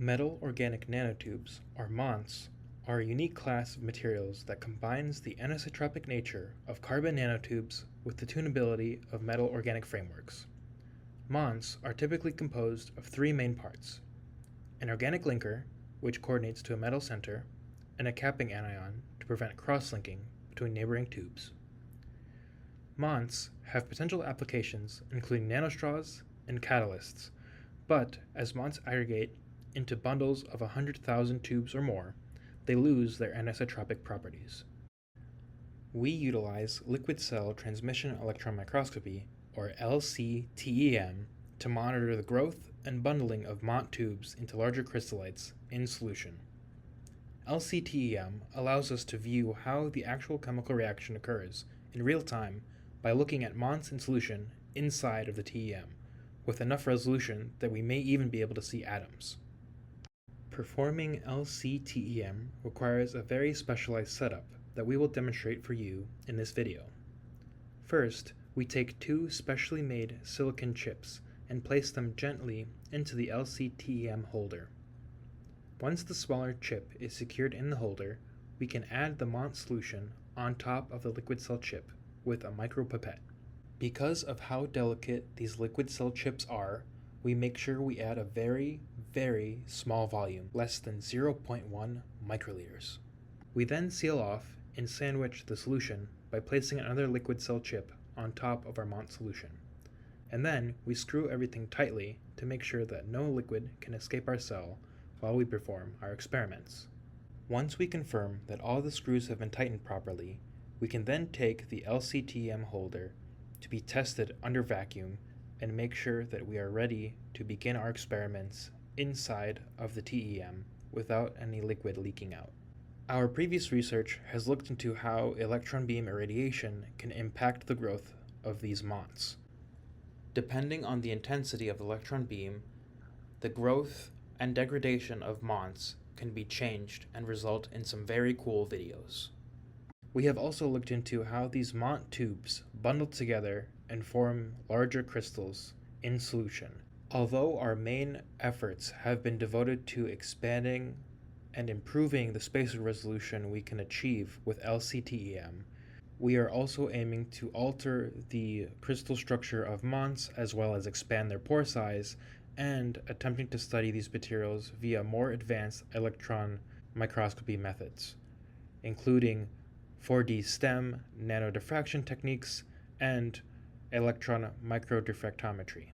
Metal organic nanotubes, or MONTs, are a unique class of materials that combines the anisotropic nature of carbon nanotubes with the tunability of metal organic frameworks. MONTs are typically composed of three main parts: an organic linker, which coordinates to a metal center, and a capping anion to prevent cross-linking between neighboring tubes. MONTs have potential applications including nanostraws and catalysts, but as MONTs aggregate into bundles of 100,000 tubes or more, they lose their anisotropic properties. We utilize liquid cell transmission electron microscopy, or LCTEM, to monitor the growth and bundling of MONT tubes into larger crystallites in solution. LCTEM allows us to view how the actual chemical reaction occurs in real time by looking at MONTs in solution inside of the TEM, with enough resolution that we may even be able to see atoms. Performing LCTEM requires a very specialized setup that we will demonstrate for you in this video. First, we take two specially made silicon chips and place them gently into the LCTEM holder. Once the smaller chip is secured in the holder, we can add the MONT solution on top of the liquid cell chip with a micropipette. Because of how delicate these liquid cell chips are, we make sure we add a very small volume, less than 0.1 microliters. We then seal off and sandwich the solution by placing another liquid cell chip on top of our MONT solution. And then we screw everything tightly to make sure that no liquid can escape our cell while we perform our experiments. Once we confirm that all the screws have been tightened properly, we can then take the LCTM holder to be tested under vacuum and make sure that we are ready to begin our experiments inside of the TEM without any liquid leaking out. Our previous research has looked into how electron beam irradiation can impact the growth of these MONTs. Depending on the intensity of the electron beam, the growth and degradation of MONTs can be changed and result in some very cool videos. We have also looked into how these MONT tubes bundle together and form larger crystals in solution. Although our main efforts have been devoted to expanding and improving the spatial resolution we can achieve with LCTEM, we are also aiming to alter the crystal structure of MONTs as well as expand their pore size, and attempting to study these materials via more advanced electron microscopy methods, including 4D STEM nanodiffraction techniques and electron microdiffractometry.